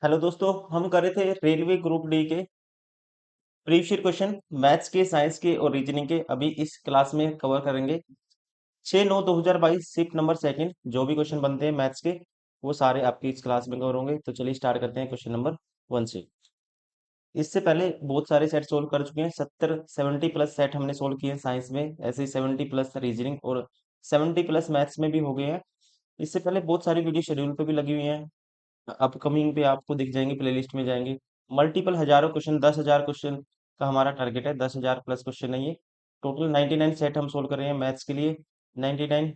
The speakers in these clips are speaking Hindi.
हेलो दोस्तों, हम कर रहे थे रेलवे ग्रुप डी के प्रीवियस ईयर क्वेश्चन मैथ्स के, साइंस के और रीजनिंग के। अभी इस क्लास में कवर करेंगे 6/9/2022 शिफ्ट नंबर सेकंड। जो भी क्वेश्चन बनते हैं मैथ्स के वो सारे आपकी इस क्लास में कवर होंगे। तो चलिए स्टार्ट करते हैं क्वेश्चन नंबर 1 से। इससे पहले बहुत सारे सेट सोल्व कर चुके हैं। 70 प्लस सेट हमने सोल्व किए हैं साइंस में, ऐसे ही 70 प्लस रीजनिंग और 70 प्लस मैथ्स में भी हो गए हैं। इससे पहले बहुत सारी वीडियो शेड्यूल पे भी लगी हुई हैं, अपकमिंग पे आपको दिख जाएंगे, प्लेलिस्ट में जाएंगे। मल्टीपल हजारों क्वेश्चन, 10,000 क्वेश्चन का हमारा टारगेट है। 10,000 प्लस क्वेश्चन है ये। टोटल 99 सेट हम सोल्व कर रहे हैं मैथ्स के लिए, 99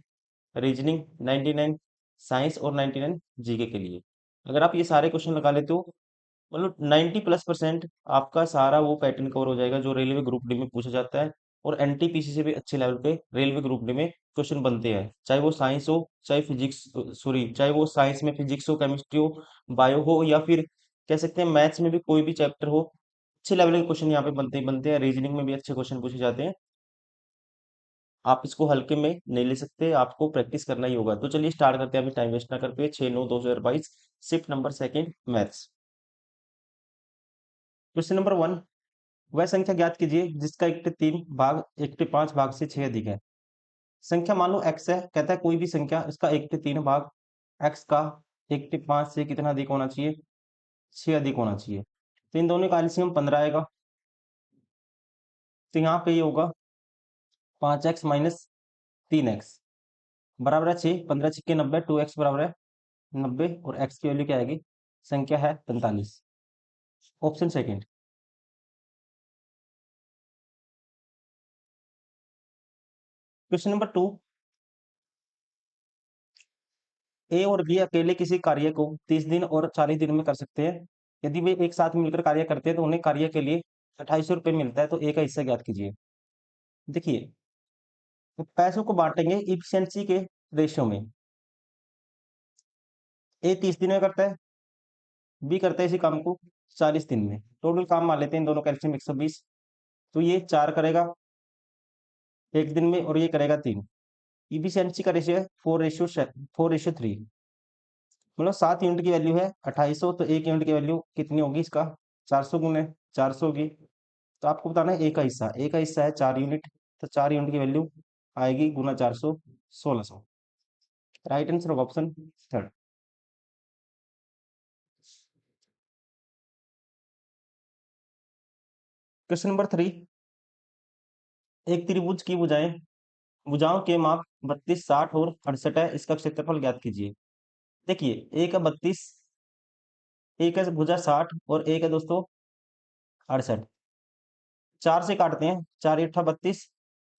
रीजनिंग, 99 साइंस और 99 जीके के लिए। अगर आप ये सारे क्वेश्चन लगा लेते हो, मतलब 90+% आपका सारा वो पैटर्न कवर हो जाएगा जो रेलवे ग्रुप डी में पूछा जाता है। और एनटीपीसी से भी अच्छे लेवल पे रेलवे ग्रुप डी में क्वेश्चन बनते हैं, चाहे वो साइंस हो, चाहे फिजिक्स, सॉरी, चाहे वो साइंस में फिजिक्स हो, केमिस्ट्री हो, बायो हो, या फिर कह सकते हैं मैथ्स में भी कोई भी चैप्टर हो। अच्छे लेवल के क्वेश्चन यहाँ पे बनते ही बनते हैं। रीजनिंग में भी अच्छे क्वेश्चन पूछे जाते हैं। आप इसको हल्के में नहीं ले सकते, आपको प्रैक्टिस करना ही होगा। तो चलिए स्टार्ट करते हैं, अभी टाइम वेस्ट ना करते। 6/9/2022 shift number second maths. Question number 1, वह संख्या ज्ञात कीजिए जिसका एकटे 3 भाग एकटे 5 भाग से 6 अधिक है। संख्या मान लो x है, कहता है कोई भी संख्या इसका एकटे 3 भाग x का एकटे 5 से कितना अधिक होना चाहिए, 6 अधिक होना चाहिए। तो इन दोनों का एलसीएम 15 आएगा। तो यहाँ पे ये होगा 5x माइनस 3x बराबर है 6। 15 छिक्के 90, 2x बराबर है 90 और x की वैल्यू क्या आएगी, संख्या है 45। Option second. क्वेश्चन नंबर 2, ए और बी अकेले किसी कार्य को 30 दिन और 40 दिन में कर सकते हैं। यदि वे एक साथ मिलकर कार्य करते हैं तो उन्हें कार्य के लिए 2800 रुपये मिलता है। तो ए का हिस्सा ज्ञात कीजिए। देखिए, तो पैसों को बांटेंगे इफिशियंसी के रेशियो में। ए 30 दिन में करता है, बी करता है इसी काम को 40 दिन में। टोटल काम मान लेते हैं इन दोनों का एलसीएम 120। तो ये 4 करेगा एक दिन में और ये करेगा 3। इफिशियंसी का रेशियो है 4:3। मतलब 7 यूनिट की वैल्यू है 2800, तो 1 यूनिट की वैल्यू कितनी होगी इसका, 400 गुने 400 होगी। तो आपको बताना है ए का हिस्सा है 4 यूनिट। तो 4 यूनिट की वैल्यू आएगी गुना 400, 1600। Right answer of option third. Question number 3, एक त्रिभुज की भुजाओं के माप 32, 60 और 68 है। इसका क्षेत्रफल ज्ञात कीजिए। देखिए, ए का 32, एक है भुजा 60 और एक है दोस्तों 68। 4 से काटते हैं, 4 × 8 = 32,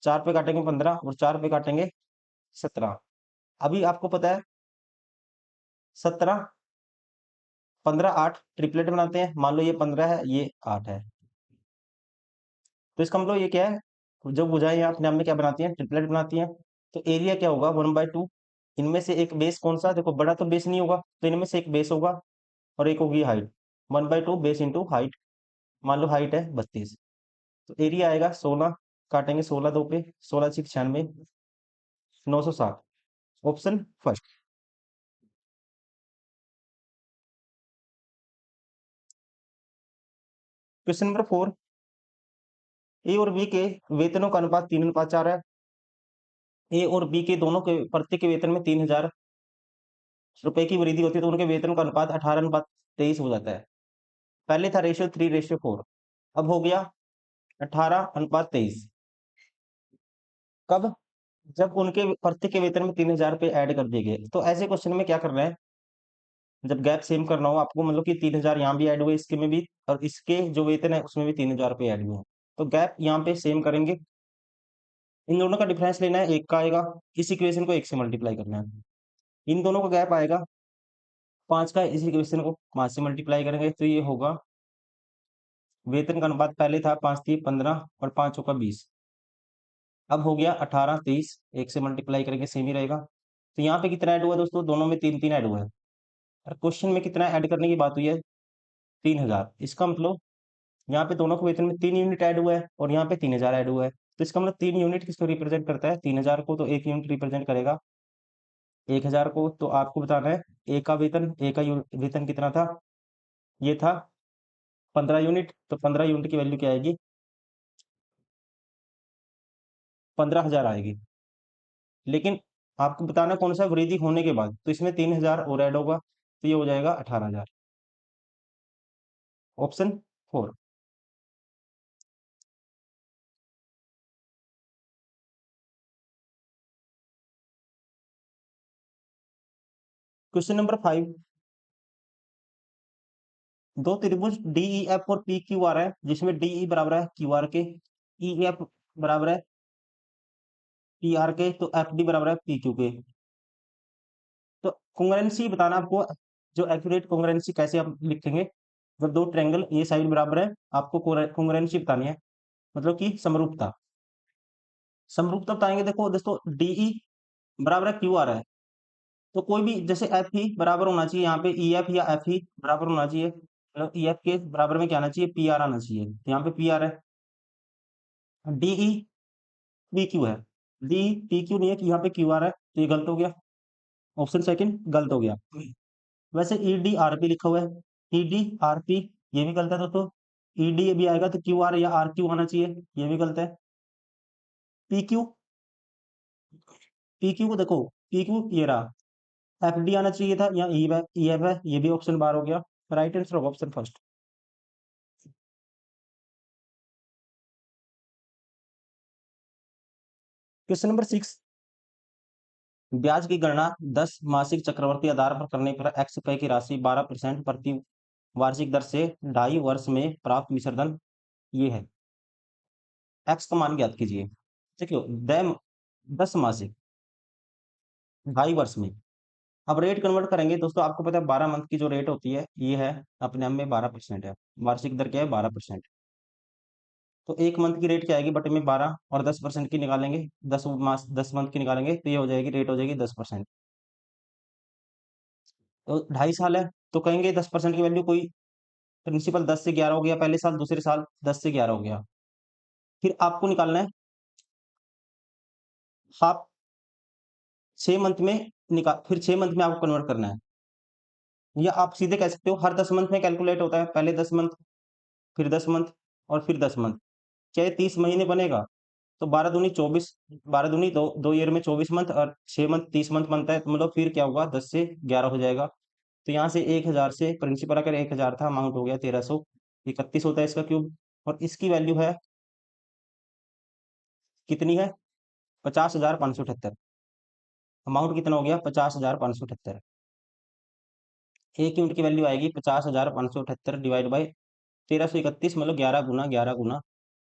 4 पे काटेंगे 15 और 4 पे काटेंगे 17। अभी आपको पता है 17, 15, 8 ट्रिपलेट बनाते हैं। मान लो ये 15 है, ये 8 है। तो इसका मतलब ये क्या है, जो भुजाएं यहाँ अपने आप में क्या बनाती हैं, ट्रिपलेट बनाती हैं। तो एरिया क्या होगा, 1/2। इनमें से एक बेस कौन सा, देखो बड़ा तो बेस नहीं होगा, तो इनमें से एक बेस होगा और एक होगी हाइट। 1/2 base into height. मान लो हाइट है 32, तो एरिया आएगा 16। काटेंगे 16 2 पे, 16×6 = 96, 960। Option first. क्वेश्चन नंबर 4, ए और बी के वेतनों का अनुपात 3:4 है। ए और बी के दोनों के प्रत्येक के वेतन में 3,000 रुपए की वृद्धि होती है, तो उनके वेतन का अनुपात 18:23 हो जाता है। पहले था रेशियो 3:4, अब हो गया 18:23। कब, जब उनके प्रत्येक के वेतन में 3,000 रुपए ऐड कर दिए गए। तो ऐसे क्वेश्चन में क्या करना है, जब गैप सेम करना हो आपको, मतलब कि 3,000 यहाँ भी ऐड हुए, इसके में भी, और इसके जो वेतन है उसमें भी 3,000 रुपए ऐड हुए हैं। तो गैप यहाँ पे सेम करेंगे। इन दोनों का डिफरेंस लेना है, एक का आएगा। इस इक्वेशन को एक से मल्टीप्लाई करना है। इन दोनों का गैप आएगा 5 का, इस इक्वेशन को 5 से मल्टीप्लाई करेंगे तो ये होगा वेतन का अनुपात। पहले था 5×3 = 15 और 5×4 = 20। अब हो गया 18:23, एक से मल्टीप्लाई करेंगे सेम ही रहेगा। तो यहाँ पे कितना ऐड हुआ दोस्तों, दोनों में 3 3 ऐड हुआ है। और क्वेश्चन में कितना ऐड करने की बात हुई है, 3,000। इसका मतलब यहाँ पे दोनों के वेतन में 3 यूनिट ऐड हुआ है और यहाँ पे 3,000 ऐड हुआ है। तो इसका मतलब 3 यूनिट किसको रिप्रेजेंट करता है, 3,000 को। तो 1 यूनिट रिप्रेजेंट करेगा 1,000 को। तो आपको बताना है ए का वेतन, वेतन कितना था, ये था 15 यूनिट, तो 15 यूनिट की वैल्यू क्या आएगी? 15,000 आएगी। लेकिन आपको बताना कौन सा वृद्धि होने के बाद, तो इसमें 3,000 और ऐड होगा, तो ये हो जाएगा 18,000। ऑप्शन 4। Question number 5। दो त्रिभुज डीई एफ और पी क्यू आर है, जिसमें डीई बराबर है क्यू आर के, ई एफ बराबर है पी आर के, तो एफ डी बराबर है पी क्यू के। तो कॉन्ग्रुएंसी बताना आपको, जो एक्यूरेट कॉन्ग्रुएंसी कैसे आप लिखेंगे? जब दो ट्रायंगल ये साइड बराबर है, आपको कॉन्ग्रुएंसी बतानी है, मतलब कि समरूपता। समरूपता बताएंगे, देखो दोस्तों, डीई बराबर है क्यू आर है, तो कोई भी जैसे एफ ही बराबर होना चाहिए, यहाँ पे ई एफ या एफ ही बराबर होना चाहिए, मतलब ई एफ के बराबर में क्या आना चाहिए? पी आर आना चाहिए, तो यहाँ पे पी आर है। डीई पी क्यू है, डी पी क्यू नहीं है, कि यहाँ पे क्यू आर है, तो ये गलत हो गया। ऑप्शन सेकंड गलत हो गया। वैसे ई डी आर पी लिखा हुआ है, ई डी आर पी, ये भी गलत है दोस्तों। ई डी भी आएगा तो क्यू आर या आर क्यू आना चाहिए, ये भी गलत है। पी क्यू, पी क्यू को देखो, पी क्यू ये रहा, एफ डी आना चाहिए था, या ई एफ है, ये भी ऑप्शन बार हो गया। राइट आंसर होगा ऑप्शन फर्स्ट। Question number 6। ब्याज की गणना 10 मासिक चक्रवर्ती आधार पर करने पर एक्स रुपए की राशि 12% प्रति वार्षिक दर से 2.5 वर्ष में प्राप्त विसर्जन ये है। एक्स का मान ज्ञात कीजिए। देखियो, 10 मासिक 2.5 वर्ष में। अब रेट कन्वर्ट करेंगे दोस्तों, आपको पता है 12 मंथ की जो रेट होती है, ये है अपने आप में 12% है। वार्षिक दर क्या है? 12%। तो एक मंथ की रेट क्या आएगी? बटे में 12, और 10% की निकालेंगे, 10 मास 10 मंथ की निकालेंगे, तो ये हो जाएगी, रेट हो जाएगी 10%। तो 2.5 साल है, तो कहेंगे 10% की वैल्यू, कोई प्रिंसिपल 10 से 11 हो गया पहले साल, दूसरे साल 10 से 11 हो गया। फिर आपको निकालना है हाफ, 6 मंथ में निकाल, फिर 6 मंथ में आपको कन्वर्ट करना है, या आप सीधे कह सकते हो हर 10 मंथ में कैलकुलेट होता है, पहले 10 मंथ, फिर 10 मंथ, और फिर 10 मंथ। चाहे 30 महीने बनेगा, तो 12 दूनी 24, 12 दूनी दो, 2 ईयर में 24 मंथ, और 6 मंथ 30 मंथ बनता है, तो मतलब फिर क्या होगा? 10 से 11 हो जाएगा। तो यहाँ से 1,000 से प्रिंसिपल अगर 1,000 था, अमाउंट हो गया 1331 होता है इसका क्यूब, और इसकी वैल्यू है कितनी है? 50,578। अमाउंट कितना हो गया? 50,578। 1 यूनिट की वैल्यू आएगी 50,578 डिवाइड बाई 1331, मतलब 11 गुना 11 गुना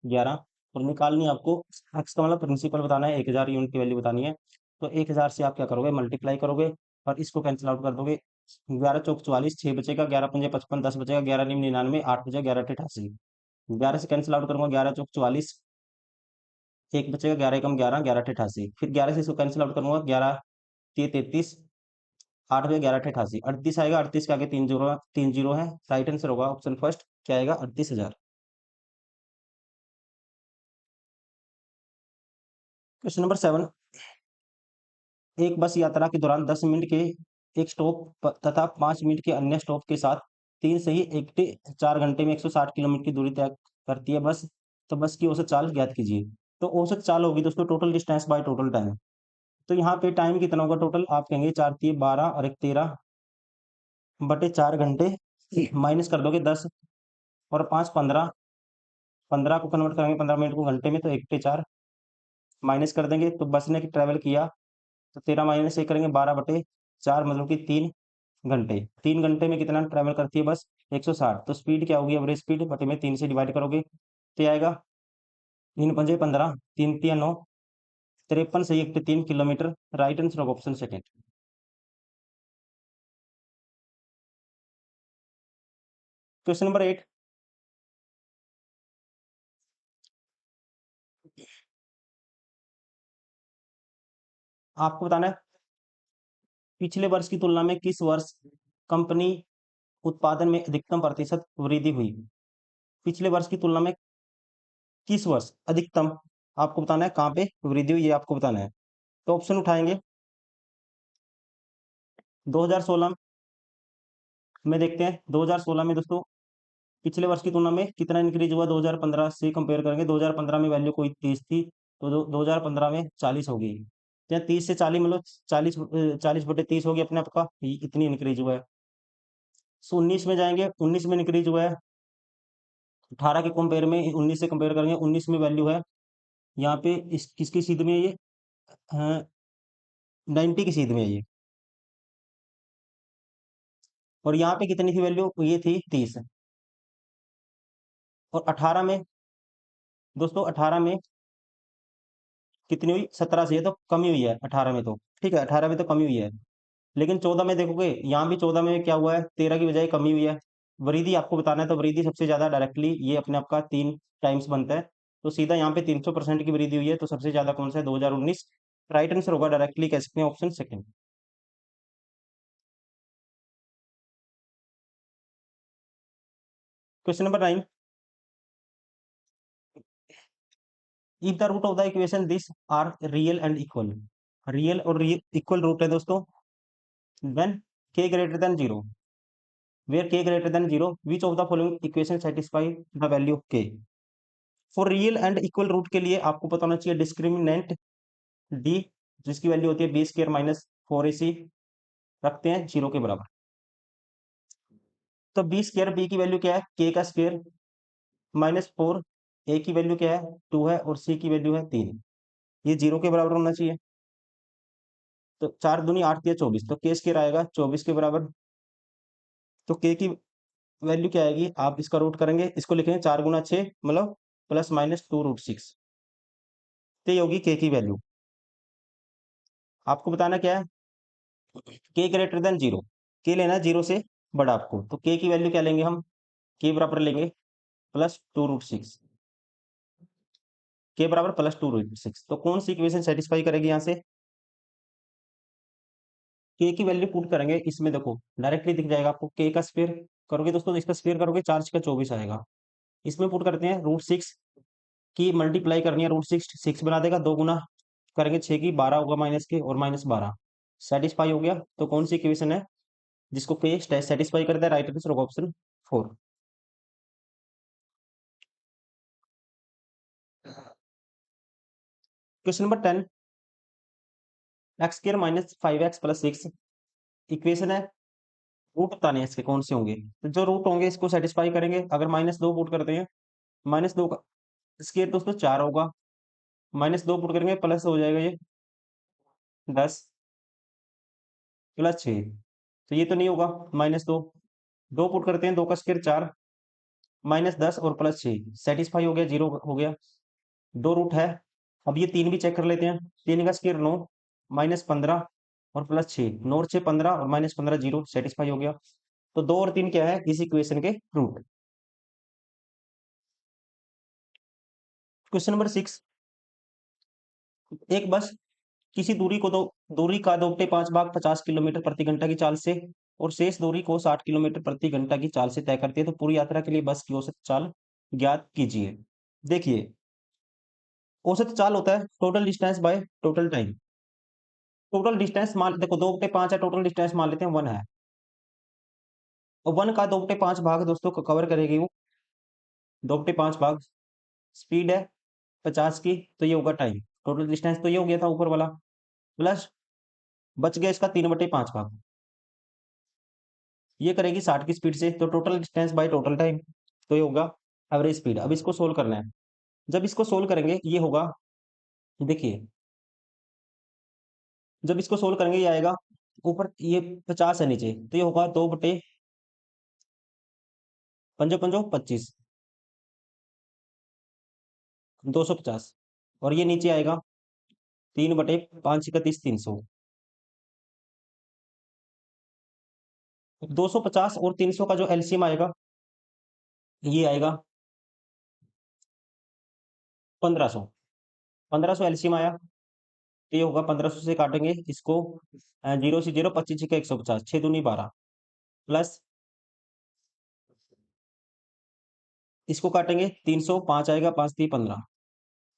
11। और निकालनी है आपको एक्स का, मतलब प्रिंसिपल बताना है, 1,000 यूनिट की वैल्यू बतानी है। तो 1,000 से आप क्या करोगे? मल्टीप्लाई करोगे, और इसको कैंसिल आउट कर दोगे। 11 चौक 44, 6 बचेगा, 11 पंजे 55, 10 बचेगा, 11 निम 99, 8 बचेगा, 11 अट्ठे 88। 11 से कैंसिल आउट करूंगा, 11 चौक 44, एक बचेगा, 11 एकम 11, 11 अट्ठे 88। फिर 11 से इसको कैंसिल आउट करूंगा, 11 तिये 33, 8 बजे 11 अट्ठे 88, 38 आएगा, 38 के आगे 3 जीरो, 3 जीरो है। राइट आंसर होगा ऑप्शन फर्स्ट, क्या आएगा? 38,000। Question number 7। एक बस यात्रा के दौरान 10 मिनट के एक स्टॉप तथा 5 मिनट के अन्य स्टॉप के साथ तीन से ही 4 घंटे में 160 किलोमीटर की दूरी तय करती है बस, तो बस की औसत चाल ज्ञात कीजिए। तो औसत चाल होगी दोस्तों total distance by total time. तो यहाँ पे टाइम कितना होगा टोटल? आप कहेंगे 4 तिये 12 और 1 13 बटे 4 घंटे, माइनस कर दोगे 10, और 5 15, 15 को कन्वर्ट करेंगे 15 मिनट को घंटे में, तो 1 बटे 4 माइनस कर देंगे, तो बस ने ट्रेवल किया, तो 13 - 1 करेंगे 12/4, मतलब कि 3 घंटे। 3 घंटे में कितना ट्रैवल करती है बस? 160। तो स्पीड क्या होगी? एवरेज स्पीड बटे में 3 से डिवाइड करोगे, तो ये आएगा 3 पंजे 15, 3 तिया 9, 53 से 1 3 kilometre. Right answer of option second. Question number 8। आपको बताना है पिछले वर्ष की तुलना में किस वर्ष कंपनी उत्पादन में अधिकतम प्रतिशत वृद्धि हुई? पिछले वर्ष की तुलना में किस वर्ष अधिकतम, आपको बताना है कहाँ पे वृद्धि हुई, ये आपको बताना है। तो ऑप्शन उठाएंगे, 2016, में देखते हैं 2016 में दोस्तों पिछले वर्ष की तुलना में कितना इंक्रीज हुआ। 2015 से कंपेयर करेंगे, 2015 में वैल्यू कोई 30 थी, तो 2015 में 40 हो गई। तो यहाँ 30 से 40 मतलब 40/30 हो गया अपने आपका, इतनी इंक्रीज हुआ है। सो 19 में जाएंगे, 19 में इंक्रीज हुआ है 18 के कंपेयर में, 19 से कंपेयर करेंगे, 19 में वैल्यू है यहाँ पे इस किसकी सीध में है ये, 90 की सीध में है ये। और यहाँ पे कितनी थी वैल्यू, ये थी 30। और 18 में दोस्तों, 18 में कितनी हुई, 17 से, ये तो कमी हुई है 18 में तो, ठीक है 18 में तो कमी हुई है। लेकिन 14 में देखोगे, यहाँ भी 14 में क्या हुआ है, 13 की बजाय कमी हुई है। वृद्धि आपको बताना है, तो वृद्धि सबसे ज्यादा डायरेक्टली ये अपने आपका 3 टाइम्स बनता है, तो सीधा यहाँ पे 300% की वृद्धि हुई है, तो सबसे ज्यादा कौन सा है, 2019। राइट आंसर होगा, डायरेक्टली कह सकते हैं option second. Question number 9, if the root of the equation this are real and equal. Real और इक्वल रूट है दोस्तों, when k greater than 0, where k greater than 0, which of the following equation satisfy the value of k। For real and equal root के लिए आपको पता होना चाहिए डिस्क्रिमिनेंट डी, जिसकी वैल्यू होती है b² - 4ac, रखते हैं 0 के बराबर। तो b² b की वैल्यू क्या है, k का स्क्वायर -4, a की वैल्यू क्या है 2 है, और c की वैल्यू है 3, ये 0 के बराबर होना चाहिए। तो 4 दूनी 8 या 24, तो k स्क्वायर आएगा 24 के बराबर। तो k की वैल्यू क्या आएगी, आप इसका रूट करेंगे, इसको लिखेंगे 4 × 6 मतलब +-2√6, तो ये होगी k की वैल्यू। आपको बताना क्या है, k ग्रेटर देन 0, k लेना है 0 से बड़ा आपको, तो k की वैल्यू क्या लेंगे हम, k बराबर लेंगे +2√6, k बराबर +2√6। तो कौन सी इक्वेशन सेटिस्फाई करेगी यहाँ से, k की वैल्यू पुट करेंगे इसमें, देखो डायरेक्टली दिख जाएगा आपको, k का स्क्वायर करोगे दोस्तों, इसका स्क्वायर करोगे 4×6 = 24 आएगा। इसमें पुट करते हैं √6 की मल्टीप्लाई करनी है, √6 6 बना देगा, 2 गुना करेंगे 6 की 12 होगा माइनस के, और -12 सेटिस्फाई हो गया। तो कौन सी इक्वेशन है जिसको के सेटिस्फाई करता है, राइट आंसर होगा option 4। Question number 10, x² - 5x + 6 equation है, रूट बताने हैं इसके कौन से होंगे, तो जो रूट होंगे इसको सेटिस्फाई करेंगे। अगर -2 पुट करते हैं, -2 का स्क्वायर दोस्तों 4 होगा, -2 पुट करेंगे प्लस हो जाएगा ये 10 + 6, तो ये तो नहीं होगा -2, 2 पुट करते हैं, 2 का स्क्वायर 4, -10 और +6 सेटिस्फाई हो गया, 0 हो गया। 2 रूट है, अब ये 3 भी चेक कर लेते हैं, 3 का स्क्वायर 9, -15 और +6, 9 और 6 15 और -15 0 सेटिस्फाई हो गया। तो 2 और 3 क्या है इस इक्वेशन के रूट। क्वेश्चन नंबर 6, एक बस किसी दूरी का 2/5 भाग 50 किलोमीटर प्रति घंटा की चाल से और शेष दूरी को 60 किलोमीटर प्रति घंटा की चाल से तय करती है, तो पूरी यात्रा के लिए बस की औसत चाल ज्ञात कीजिए। देखिए, औसत चाल होता है total distance by total time. Total distance मान देखो, 2/5 है, टोटल डिस्टेंस मान लेते हैं 1 है, और 1 का 2/5 भाग दोस्तों को कवर करेगी वो, 2/5 भाग स्पीड है 50 की, तो ये होगा टाइम। टोटल डिस्टेंस तो ये हो गया था ऊपर वाला, प्लस बच गया इसका 3/5 भाग, ये करेगी 60 की स्पीड से, तो total distance by total time, तो ये होगा एवरेज स्पीड। अब इसको सोल्व करना है, जब इसको सोल्व करेंगे ये होगा, देखिए जब इसको सोल्व करेंगे ये आएगा, ऊपर ये 50 है नीचे, तो ये होगा 2/5 पंजो 25, 250, और ये नीचे आएगा 3/5 300। 250 और 300 का जो एलसीएम आएगा, ये आएगा 1500। 1500 एलसीएम आया, तो ये होगा 1500 से काटेंगे इसको, 0 से 0, 25 का 150, 6 दूनी 12, प्लस इसको काटेंगे 300, 5 आएगा, 5 3 15,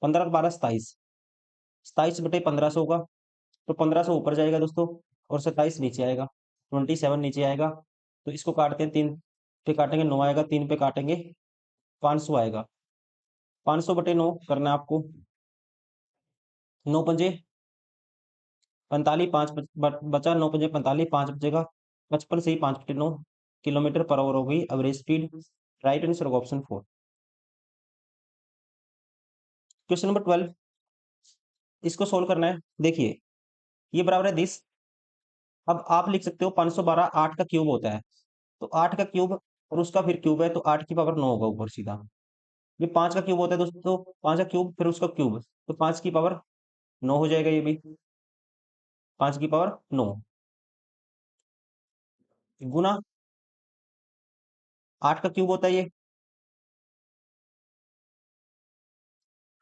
15 12 27, 27/1500 होगा, तो 1500 ऊपर जाएगा दोस्तों, और 27 नीचे आएगा, 27 नीचे आएगा, तो इसको काटते हैं, 3 पे काटेंगे 9 आएगा, 3 पे काटेंगे 500 आएगा। 500 बटे 9 करना है आपको। 9 पंजे 45, 5 बचा, 9 पंजे 45, 5 बचेगा 55 से ही 5 बटे 9 किलोमीटर पर आवर हो गई एवरेज स्पीड। राइट आंसर होगा ऑप्शन 4। क्वेश्चन नंबर 12, इसको सोल्व करना है। देखिए ये बराबर है 10। अब आप लिख सकते हो 512 8 का क्यूब होता है, तो 8 का क्यूब और उसका फिर क्यूब है, तो 8 की पावर 9 होगा ऊपर सीधा। ये 5 का क्यूब होता है दोस्तों, 5 का क्यूब फिर उसका क्यूब, तो 5 की पावर 9 हो जाएगा ये भी। 5 की पावर 9 गुना 8 का क्यूब होता है ये।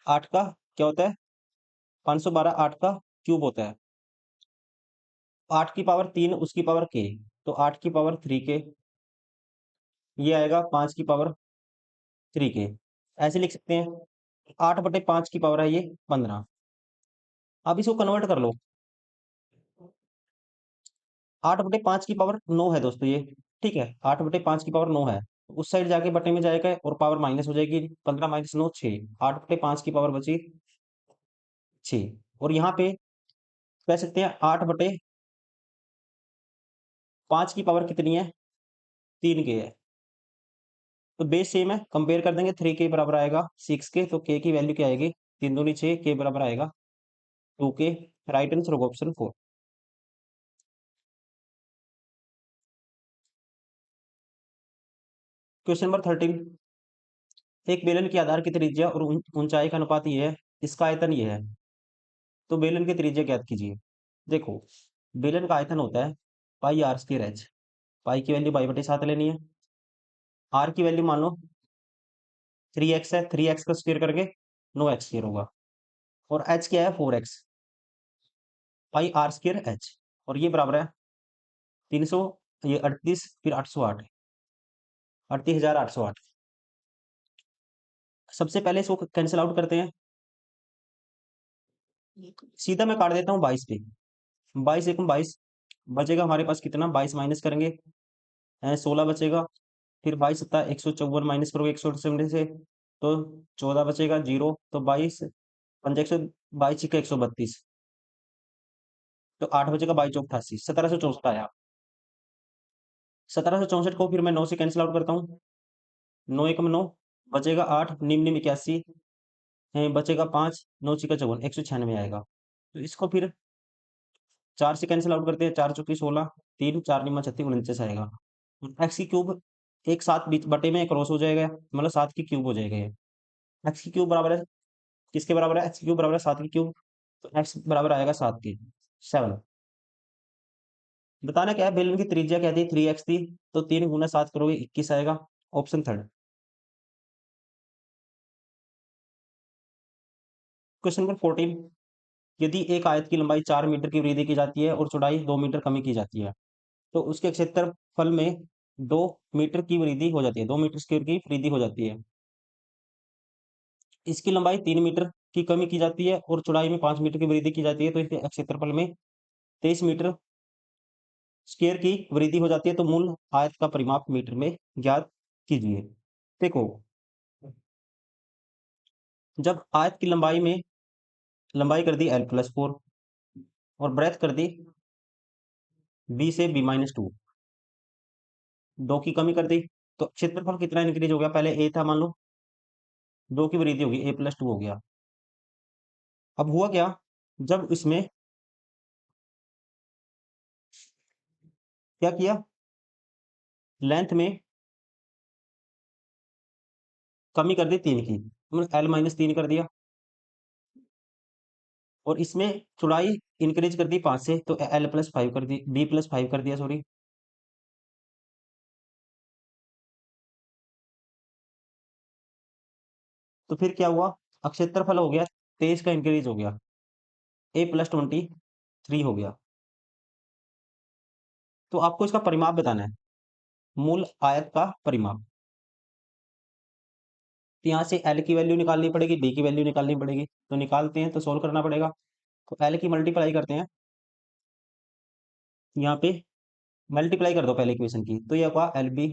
8 का क्या होता है? 512 8 का क्यूब होता है। 8 की पावर 3 उसकी पावर के, तो 8 की पावर 3 के, ये आएगा 5 की पावर 3 के। ऐसे लिख सकते हैं। 8 बटे 5 की पावर है ये 15। अब इसको कन्वर्ट कर लो। 8 बटे 5 की पावर 9 है दोस्तों ये, ठीक है। 8 बटे 5 की पावर 9 है, उस साइड जाके बटे में जाएगा और पावर माइनस हो जाएगी। 15 माइनस 9 6। 8 बटे 5 की पावर बची 6। और यहाँ पे कह सकते हैं 8 बटे 5 की पावर कितनी है? 3 के है। तो बेस सेम है, कंपेयर कर देंगे। 3 के बराबर आएगा 6 के, तो के की वैल्यू क्या आएगी? 3 दूनी 6, के बराबर आएगा 2 के। राइट आंसर होगा ऑप्शन 4। क्वेश्चन नंबर 13, एक बेलन की आधार की त्रिज्या और ऊंचाई का अनुपात ये है, इसका आयतन ये है, तो बेलन की त्रिज्या ज्ञात कीजिए। देखो बेलन का आयतन होता है पाई आर स्क्वायर एच। पाई की वैल्यू बाई बटे 7 लेनी है। आर की वैल्यू मान लो 3x है, 3x का स्क्वायर करके 9x स्क्वायर होगा। और h क्या है? 4x pi are square H. और ये बराबर है 300, ये 38 फिर 808, 38,808। सबसे पहले इसको कैंसिल आउट करते हैं। सीधा मैं काट देता हूँ 22 पे। 22 एकम 22 बचेगा हमारे पास कितना? 22 माइनस करेंगे 16 बचेगा। फिर 22 सत्ता 154 माइनस करोगे 178 से, तो 14 बचेगा 0। तो 22 पंजा 122 छिक्का 132, तो 8 बचेगा 22 चौक 88, 1764 आया। 1764 को फिर मैं 9 से कैंसिल आउट करता हूँ। 9 एकम 9 बचेगा 8, निम निम 81 बचेगा 5, 9 छिक्का 54, 196 आएगा। तो इसको फिर 4 से कैंसिल आउट करते हैं। 4 चौकी 16, 3 4 निम्मा 36 49 आएगा। एक्स की क्यूब एक साथ बीच बटे में क्रॉस हो जाएगा, मतलब 7 की क्यूब हो जाएगा ये। एक्स की क्यूब बराबर है किसके बराबर है? एक्स की क्यूब बराबर है 7 की क्यूब, तो एक्स बराबर आएगा 7 की 7। बताना क्या है? बेलन की त्रिज्या क्या थी? 3x थी, तो 3 गुना 7 करोगे 21 आएगा। Option third. क्वेश्चन नंबर 14, यदि एक आयत की लंबाई 4 मीटर की वृद्धि की जाती है और चौड़ाई 2 मीटर कमी की जाती है, तो उसके क्षेत्रफल में 2 मीटर की वृद्धि हो जाती है, 2 मीटर स्क्वायर की वृद्धि हो जाती है। इसकी लंबाई 3 मीटर की कमी की जाती है और चौड़ाई में 5 मीटर की वृद्धि की जाती है, तो इसके क्षेत्रफल में 23 मीटर स्क्वायर की वृद्धि हो जाती है। तो मूल आयत का परिमाप मीटर में ज्ञात कीजिए। देखो जब आयत की लंबाई कर दी l+4 और ब्रेथ कर दी b से b-2, 2 की कमी कर दी, तो क्षेत्रफल कितना इंक्रीज हो गया? पहले a था मान लो, 2 की वृद्धि होगी, a+2 हो गया। अब हुआ क्या? जब इसमें क्या किया? लेंथ में कमी कर दी 3 की, l-3 कर दिया। और इसमें चौड़ाई इंक्रीज कर दी 5 से, तो l+5 कर दी, b+5 कर दिया सॉरी। तो फिर क्या हुआ? क्षेत्रफल हो गया 23 का इंक्रीज हो गया, a+23 हो गया। तो आपको इसका परिमाप बताना है, मूल आयत का परिमाप। तो यहाँ से l की वैल्यू निकालनी पड़ेगी, b की वैल्यू निकालनी पड़ेगी, तो निकालते हैं, तो सोल्व करना पड़ेगा। तो l की मल्टीप्लाई करते हैं यहाँ पे मल्टीप्लाई कर दो पहले इक्वेशन की, तो ये होगा L B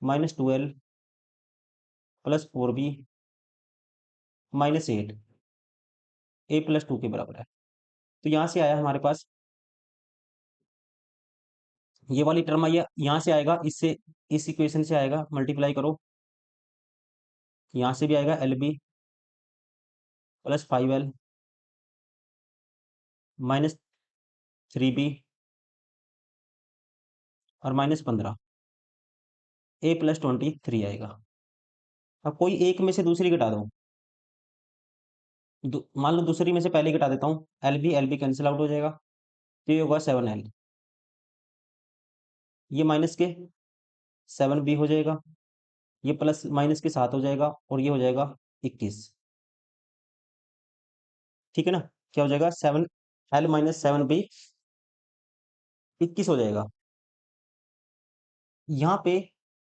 minus 2L plus 4B minus 8 A plus 2 के बराबर है। तो यहाँ से आया हमारे पास ये वाली टर्म आई है, यहाँ से आएगा, इससे इस इक्वेशन से आएगा, मल्टीप्लाई करो, यहाँ से भी आएगा L B plus 5L minus 3B और माइनस 15 A प्लस 23 आएगा। अब कोई एक में से दूसरी घटा दो, मान लो दूसरी में से पहले घटा देता हूँ, एल बी कैंसिल आउट हो जाएगा, तो ये होगा 7L, ये माइनस के 7B हो जाएगा, ये प्लस माइनस के 7 हो जाएगा, और ये हो जाएगा 21। ठीक है ना, क्या हो जाएगा 7L माइनस 7B 21 हो जाएगा। यहाँ पे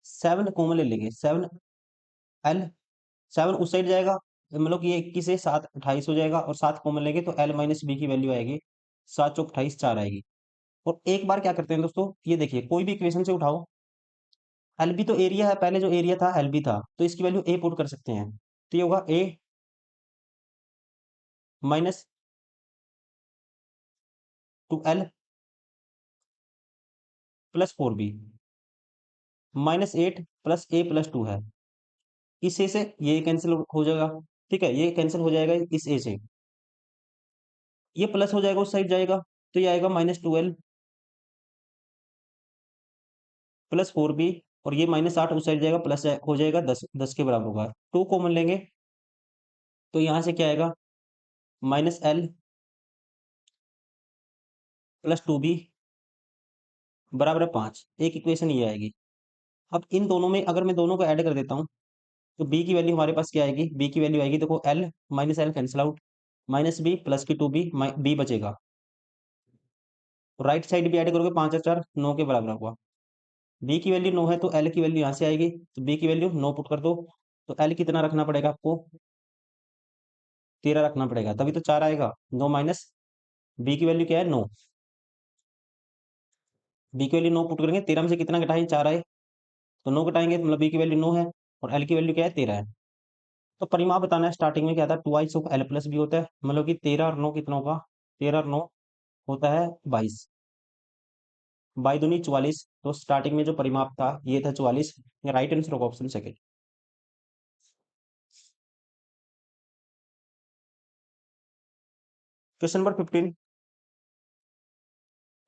7 कॉमन ले लेंगे, 7L 7 उस साइड जाएगा, मतलब कि ये 21 से 7 28 हो जाएगा, और 7 कॉमन लेंगे तो L माइनस बी की वैल्यू आएगी 7 चौक 28 4 आएगी। और एक बार क्या करते हैं दोस्तों, ये देखिए कोई भी इक्वेशन से उठाओ, एल बी तो एरिया है, पहले जो एरिया था एल बी था, तो इसकी वैल्यू ए पुट कर सकते हैं, तो ये होगा A minus 2L plus 4B minus 8 plus A plus 2 है, इस ए से ये कैंसिल हो जाएगा, ठीक है, ये कैंसिल हो जाएगा इस ए से, ये प्लस हो जाएगा उस साइड जाएगा, तो ये आएगा माइनस 2L प्लस 4B, और ये माइनस 8 उस साइड जाएगा, प्लस हो जाएगा 10 10 के बराबर होगा, 2 कॉमन लेंगे, तो यहाँ से क्या आएगा माइनस L प्लस 2B बराबर है 5, एक इक्वेशन ये आएगी। अब इन दोनों में अगर मैं दोनों को ऐड कर देता हूँ, तो b की वैल्यू हमारे पास क्या आएगी, b की वैल्यू आएगी, देखो l minus L cancel out, minus B plus की 2B b बचेगा, राइट साइड भी ऐड करोगे 5 और 4 9 के बराबर होगा। b की वैल्यू 9 है, तो l की वैल्यू यहाँ से आएगी, तो b की वैल्यू 9 पुट कर दो, तो l कितना रखना पड़ेगा आपको, 13 रखना पड़ेगा, तभी तो 4 आएगा, 9 माइनस b की वैल्यू क्या है 9, b की वैल्यू 9 पुट करेंगे, 13 में से कितना घटाएं 4 आए, तो 9 घटाएंगे, तो मतलब b की वैल्यू 9 है, और l की वैल्यू क्या है 13 है। तो परिमाप बताना है, स्टार्टिंग में क्या था 2i of l plus B होता है, मतलब कि 13 और 9 कितना होगा, 13 और 9 होता है 22, बाई दूनी 44, तो स्टार्टिंग में जो परिमाप था ये था 44, राइट आंसर होगा ऑप्शन सेकंड। क्वेश्चन नंबर 15,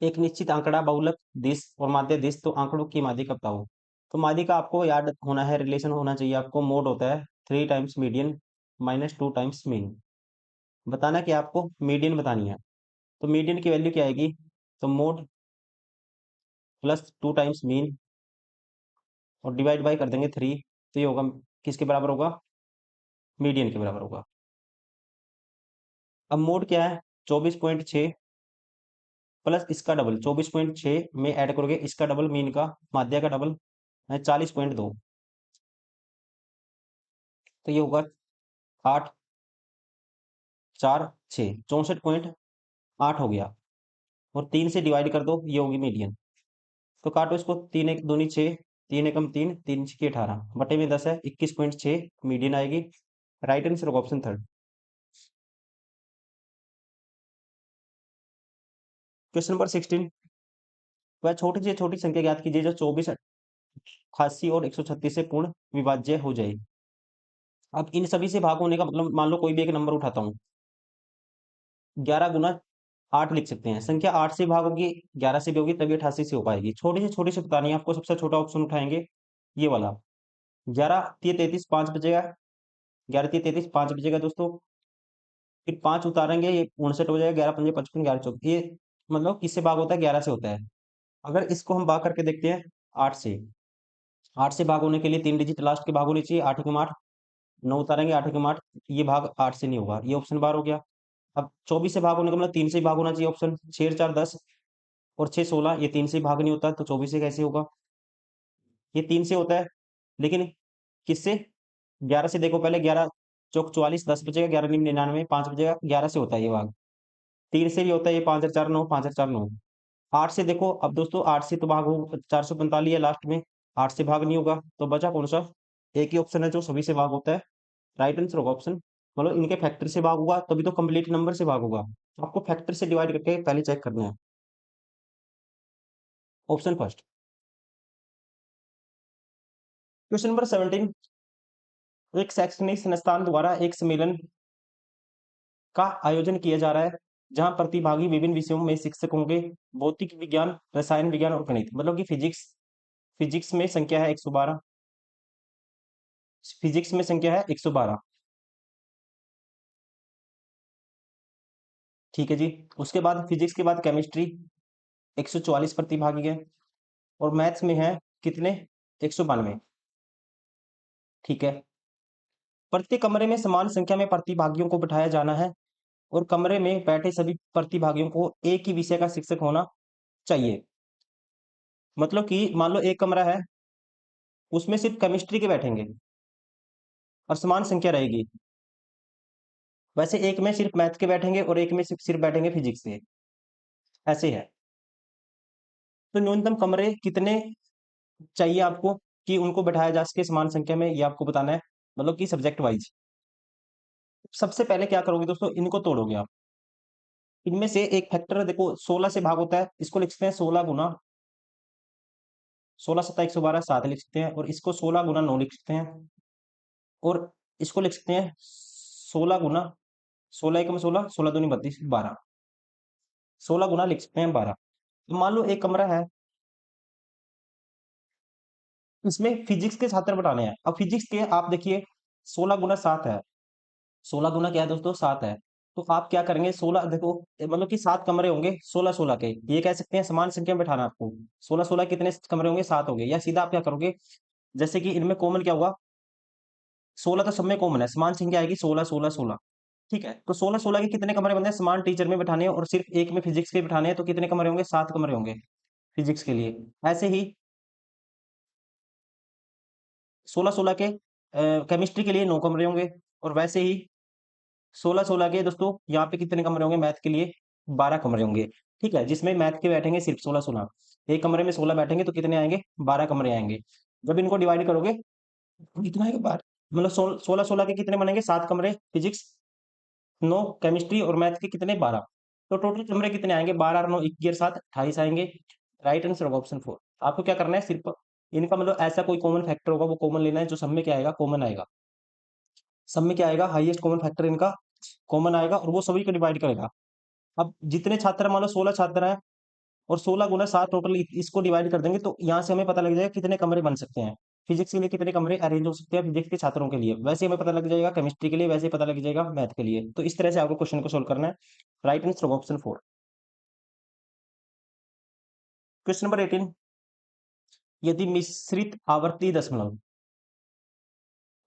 एक निश्चित आंकड़ा बहुलक दिश और माध्य दिश, तो आंकड़ों की माध्य का बताओ। तो माध्य का आपको याद होना है, रिलेशन होना चाहिए आपको, मोड होता है 3 times median minus 2 times mean. बताना कि आपको मीडियन बतानी है, तो मीडियन की वैल्यू क्या आएगी, तो मोड प्लस 2 टाइम्स मीन और डिवाइड बाई कर देंगे 3, तो ये होगा किसके बराबर होगा, मीडियन के बराबर होगा। अब मोड क्या है 24.6 प्लस इसका डबल 24.6 में ऐड करोगे इसका डबल मीन का, माध्य का डबल है 40.2, तो ये होगा 8 4 6 64.8 हो गया, और 3 से डिवाइड कर दो, ये होगी मीडियन, तो काटो इसको, 3 एक दूनी 6, 3 एकम 3, 3 छके 18 बटे में 10 है 21.6 मीडियन आएगी, राइट आंसर होगा ऑप्शन थर्ड। क्वेश्चन नंबर 16, वह छोटी से छोटी संख्या ज्ञात कीजिए जो 24 88 और 136 से पूर्ण विभाज्य हो जाए। अब इन सभी से भाग होने का मतलब, मान लो कोई भी एक नंबर उठाता हूँ, 11 गुना 8 लिख सकते हैं, संख्या 8 से भाग होगी 11 से भी होगी, तभी 88 से हो पाएगी। छोटी से बतानी है आपको, सबसे छोटा ऑप्शन उठाएंगे ये वाला, 11 तीय 33 5 बचेगा, 11 तीय 33 5 बचेगा दोस्तों, फिर 5 उतारेंगे, ये 59 हो जाएगा, 11 पंजे 55 11 चौक, ये मतलब किससे भाग होता है 11 से होता है। अगर इसको हम भाग करके देखते हैं 8 से, 8 से भाग होने के लिए 3 डिजिट लास्ट के भाग होने चाहिए, 8 एकम 8, 9 उतारेंगे 8 एकम 8, ये भाग 8 से नहीं होगा, ये ऑप्शन बार हो गया। अब 24 से भाग होने का मतलब 3 से ही भाग होना चाहिए, ऑप्शन 6 4 10 और 6 16, ये 3 से ही भाग नहीं होता, तो 24 से कैसे होगा, ये 3 से होता है, लेकिन किससे 11 से, देखो पहले 11 चौक 44 10 बचेगा, 11 99 5 बचेगा, 11 से होता है ये भाग, 3 से भी होता है ये, 5 और 4 9, 5 और 4 9, 8 से देखो, अब दोस्तों 8 से तो भाग हो, 445 है लास्ट में, 8 से भाग नहीं होगा, तो बचा कौन सा? एक ही ऑप्शन है जो सभी से भाग होता है, राइट आंसर होगा ऑप्शन, मतलब इनके फैक्टर से भाग होगा तभी तो कंप्लीट नंबर से भाग होगा। तो आपको फैक्टर से डिवाइड करके पहले चेक करना है। Option first. क्वेश्चन नंबर 17, एक शैक्षणिक संस्थान द्वारा एक सम्मेलन का आयोजन किया जा रहा है जहां प्रतिभागी विभिन्न विषयों में शिक्षक होंगे, भौतिक विज्ञान, रसायन विज्ञान और गणित, मतलब कि फिजिक्स, फिजिक्स में संख्या है 112, फिजिक्स में संख्या है 112। ठीक है जी। उसके बाद फिजिक्स के बाद केमिस्ट्री, 144 प्रतिभागी है, और मैथ्स में है कितने? 192। ठीक है। प्रत्येक कमरे में समान संख्या में प्रतिभागियों को बिठाया जाना है और कमरे में बैठे सभी प्रतिभागियों को एक ही विषय का शिक्षक होना चाहिए। मतलब कि मान लो एक कमरा है, उसमें सिर्फ केमिस्ट्री के बैठेंगे और समान संख्या रहेगी। वैसे एक में सिर्फ मैथ के बैठेंगे और एक में सिर्फ बैठेंगे फिजिक्स के, ऐसे है। तो न्यूनतम कमरे कितने चाहिए आपको कि उनको बैठाया जा सके समान संख्या में, ये आपको बताना है, मतलब कि सब्जेक्ट वाइज। सबसे पहले क्या करोगे दोस्तों, इनको तोड़ोगे आप। इनमें से एक फैक्टर देखो 16 से भाग होता है, इसको लिख सकते हैं 16 गुना 16 सत्ता 112, 7 लिख सकते हैं, और इसको 16 गुना 9 लिख सकते हैं, और इसको लिख सकते हैं 16 गुना 16 एकम 16, 16 दूनी 32, 12, 16 गुना लिख सकते हैं 12। तो मान लो एक कमरा है, इसमें फिजिक्स के छात्र बनाने हैं। अब फिजिक्स के आप देखिए 16 गुना 7 है, 16 गुना क्या है दोस्तों? 7 है। तो आप क्या करेंगे, 16 देखो, मतलब कि 7 कमरे होंगे 16 16 के, ये कह सकते हैं समान संख्या में बैठाना आपको। 16 16 कितने कमरे होंगे? 7 होंगे। या सीधा आप क्या करोगे, जैसे कि इनमें कॉमन क्या होगा, 16 तो सब में कॉमन है, समान संख्या आएगी 16 16 16। ठीक है, तो 16 16 के कितने कमरे बनते हैं? समान टीचर में बैठाने हैं और सिर्फ एक में फिजिक्स के बैठाने हैं, तो कितने कमरे होंगे? 7 कमरे होंगे फिजिक्स के लिए। ऐसे ही 16 16 के केमिस्ट्री के लिए 9 कमरे होंगे, और वैसे ही 16 16 के दोस्तों यहाँ पे कितने कमरे होंगे? मैथ के लिए 12 कमरे होंगे। ठीक है, जिसमें मैथ के बैठेंगे सिर्फ 16 16, एक कमरे में 16 बैठेंगे तो कितने आएंगे? 12 कमरे आएंगे। जब इनको डिवाइड करोगे तो कितना आएगा? 12, मतलब 16 16 के कितने बनेंगे? 7 कमरे फिजिक्स, 9 केमिस्ट्री, और मैथ के कितने? 12। तो टोटल कमरे कितने आएंगे? 12 और 9 21 और 7 28 आएंगे। राइट आंसर होगा ऑप्शन 4। आपको क्या करना है, सिर्फ इनका मतलब ऐसा कोई कॉमन फैक्टर होगा वो कॉमन लेना है, जो सब में क्या आएगा? कॉमन आएगा। सब में क्या आएगा? हाईएस्ट कॉमन फैक्टर इनका कॉमन आएगा और वो सभी को डिवाइड करेगा। अब जितने छात्र हैं, मान लो 16 छात्र हैं, और 16 गुना 7 टोटल इसको डिवाइड कर देंगे, तो यहाँ से हमें पता लग जाएगा कितने कमरे बन सकते हैं। फिजिक्स के लिए कितने कमरे अरेंज हो सकते हैं फिजिक्स के छात्रों के लिए, वैसे हमें पता लग जाएगा केमिस्ट्री के लिए, वैसे ही पता लग जाएगा मैथ के लिए। तो इस तरह से आपको क्वेश्चन को सोल्व करना है। राइट आंसर होगा ऑप्शन 4। क्वेश्चन नंबर 18, यदि मिश्रित आवर्ती दशमलव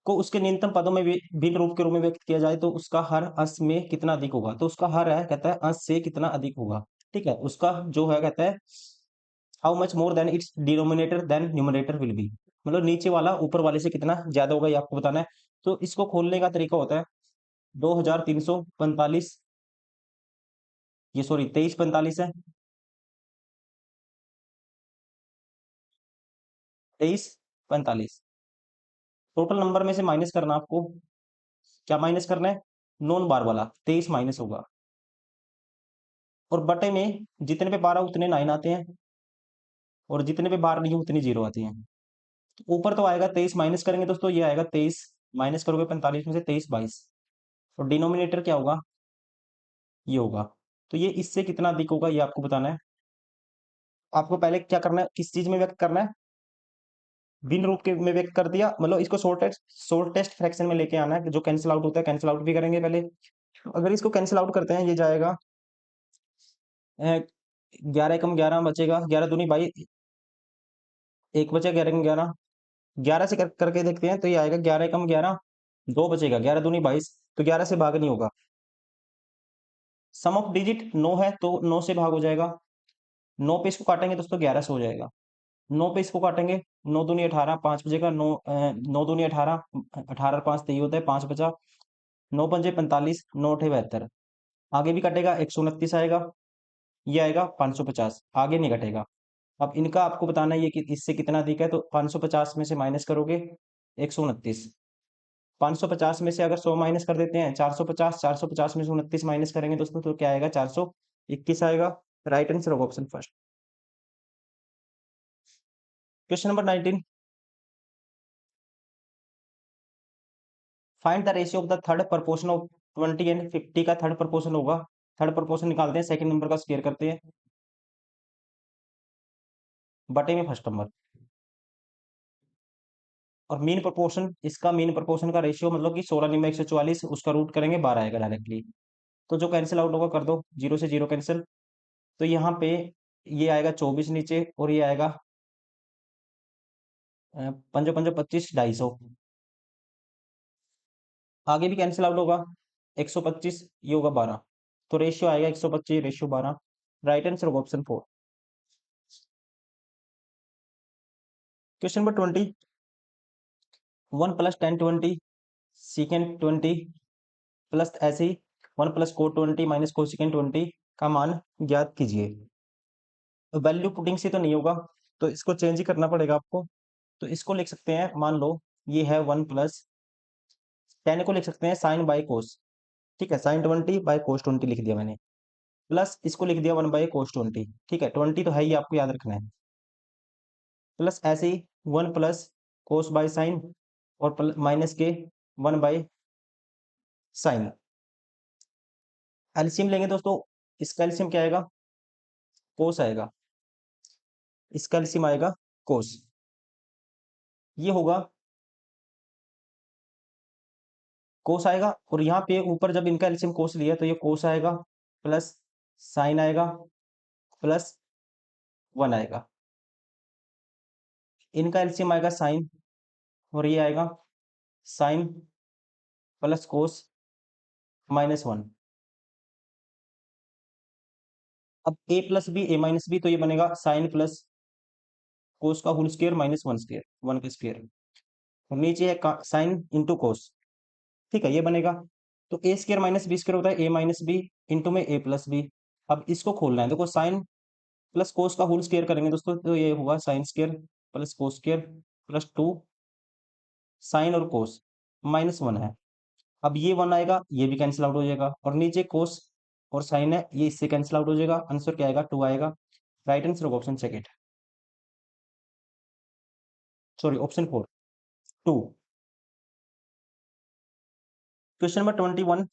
को उसके न्यूनतम पदों में भिन्न रूप के रूप में व्यक्त किया जाए तो उसका हर अंश में कितना अधिक होगा? तो उसका हर है, कहता है अंश से कितना अधिक होगा। ठीक है, उसका जो है कहता है how much more than its denominator then numerator will be, मतलब नीचे वाला ऊपर वाले से कितना ज्यादा होगा, ये आपको बताना है। तो इसको खोलने का तरीका होता है 2345, ये सॉरी 2345 है, 2345 टोटल नंबर में से माइनस करना आपको। क्या माइनस करना है? नॉन बार वाला 23 माइनस होगा, और बटे में जितने पे 12 उतने 9 आते हैं, और जितने पे बार नहीं उतनी 0 आती हैं। तो ऊपर तो आएगा 23, माइनस करेंगे दोस्तों, ये आएगा 23, माइनस करोगे 45 में से 23 22, और डिनोमिनेटर क्या होगा? ये होगा। तो ये इससे कितना अधिक होगा, ये आपको बताना है। आपको पहले क्या करना है, किस चीज में व्यक्त करना है? भिन्न रूप के में व्यक्त कर दिया, मतलब इसको शॉर्टेस्ट फ्रैक्शन में लेके आना है, जो कैंसिल आउट होता है कैंसिल आउट भी करेंगे पहले। अगर इसको कैंसिल आउट करते हैं, ये जाएगा 11 एकम 11 बचेगा, 11 दूनी 22, एक बचा 11 एकम 11, 11 से करके देखते हैं, तो ये आएगा 11 एकम 11, 2 बचेगा, 11 दूनी 22, तो 11 से भाग नहीं होगा। सम ऑफ डिजिट 9 है तो 9 से भाग हो जाएगा। 9 पे इसको काटेंगे दोस्तों 11 से हो जाएगा। 9 पे इसको काटेंगे, 9 दूनी 18, 5 बचेगा, 9 9 दूनी 18, 18 और 5 23 होता है, 5 बचा, 9 पंजे 45, 9 अठे 72, आगे भी कटेगा 129 आएगा, ये आएगा 550, आगे नहीं घटेगा। अब इनका आपको बताना है ये कि इससे कितना अधिक है, तो 550 में से माइनस करोगे 129। 550 में से अगर 100 माइनस कर देते हैं 450, 450 में से 29 माइनस करेंगे दोस्तों तो क्या आएगा, 421 आएगा। राइट आंसर होगा option first. Question number 19, find the ratio of the third proportion of 20 and 50 का थर्ड प्रपोर्शन होगा। थर्ड प्रपोर्शन निकालते हैं, सेकंड नंबर का स्क्वायर करते हैं बटे में फर्स्ट नंबर, और मीन प्रोपोर्शन, इसका मीन प्रोपोर्शन का रेशियो मतलब कि 16 निम्न 144, उसका रूट करेंगे 12 आएगा डायरेक्टली। तो जो कैंसिल आउट होगा कर दो, जीरो से जीरो कैंसिल। तो यहाँ पे ये आएगा 24 नीचे, और ये आएगा पंजो पंजो 25, 250। आगे भी कैंसिल आउट होगा, 125 ये होगा 12, तो रेशियो आएगा 125 रेशियो 12। राइट आंसर होगा option 4। Question number 20, 1 plus ten 20 सीकेंड 20 plus ऐसे ही 1 प्लस कोट 20 माइनस कोसिकेंड 20 का मान ज्ञात कीजिए। वैल्यू पुटिंग से तो नहीं होगा, तो इसको चेंज ही करना पड़ेगा आपको। तो इसको लिख सकते हैं, मान लो ये है 1 प्लस टेन, को लिख सकते हैं साइन बाई कोस। ठीक है, साइन 20 बाई कोस 20 लिख दिया मैंने, प्लस इसको लिख दिया 1 बाई कोस 20। ठीक है, 20 तो है ही, आपको याद रखना है। प्लस ऐसे ही 1 प्लस कोस बाय साइन, और माइनस के 1 बाय साइन। एलसीएम लेंगे दोस्तों, इसका एलसीएम क्या आएगा, कोस आएगा, इसका एलसीएम आएगा कोस। ये होगा कोस आएगा, और यहाँ पे ऊपर जब इनका एलसीएम कोस लिया तो ये कोस आएगा, प्लस साइन आएगा, प्लस 1 आएगा। इनका एलसीएम आएगा साइन, और ये आएगा साइन प्लस कोस माइनस 1। अब ए प्लस बी ए माइनस बी, तो ये बनेगा साइन प्लस कोस का होल स्क्वायर माइनस 1 स्क्वायर, 1 का स्क्वायर, और नीचे है साइन इंटू कोस। ठीक है, ये बनेगा। तो ए स्क्वायर माइनस बी स्क्वायर होता है ए माइनस बी इंटू में ए प्लस बी। अब इसको खोलना है, देखो साइन प्लस कोस का होल स्क्वायर करेंगे दोस्तों, तो ये हुआ sine square plus cos square plus 2 sine और कोस माइनस 1 है। अब ये 1 आएगा, ये भी कैंसिल आउट हो जाएगा, और नीचे कोस और साइन है, ये इससे कैंसिल आउट हो जाएगा। आंसर क्या आएगा, 2 आएगा। राइट आंसर होगा option second, sorry option 4, 2। Question number 21,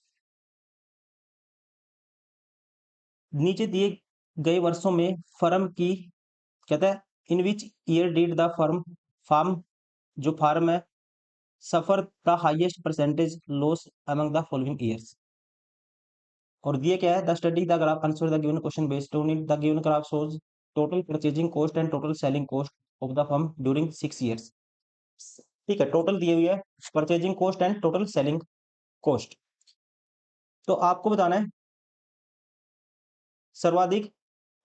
नीचे दिए गए वर्षों में फर्म की, कहता है in which year did the farm जो फार्म है suffer the highest percentage loss among the following years. और दिए क्या है, the study the graph answer the given question based on it, the given graph shows total purchasing cost and total selling cost of the firm during 6 years. ठीक है, टोटल दिए हुई है purchasing cost and total selling cost. तो आपको बताना है सर्वाधिक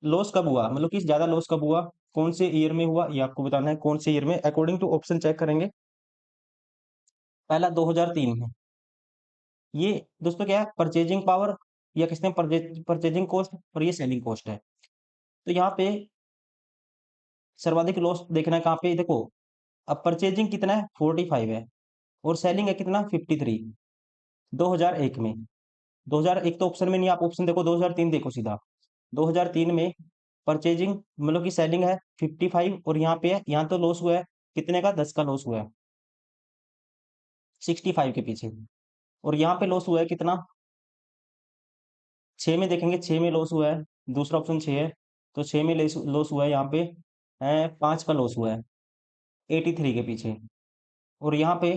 लॉस कब हुआ, मतलब कि ज्यादा लॉस कब हुआ, कौन से ईयर में हुआ, ये आपको बताना है कौन से ईयर में। अकॉर्डिंग टू ऑप्शन चेक करेंगे। पहला 2003 में, ये दोस्तों क्या है, परचेजिंग पावर या किसने परचेजिंग कॉस्ट, और ये सेलिंग कॉस्ट है। तो यहाँ पे सर्वाधिक लॉस देखना है कहाँ पे, देखो अब परचेजिंग कितना है 45 है, और सेलिंग है कितना 53, 2001 में। 2001 तो ऑप्शन में नहीं, आप ऑप्शन देखो 2003 देखो सीधा। 2003 में परचेजिंग मतलब कि सेलिंग है 55, और यहाँ पे है, यहाँ तो लॉस हुआ है कितने का, 10 का लॉस हुआ है 65 के पीछे, और यहाँ पे लॉस हुआ है कितना, 6 में देखेंगे 6 में लॉस हुआ है, दूसरा ऑप्शन 6 है, तो 6 में लॉस हुआ है, यहाँ पे है 5 का लॉस हुआ है 83 के पीछे, और यहाँ पे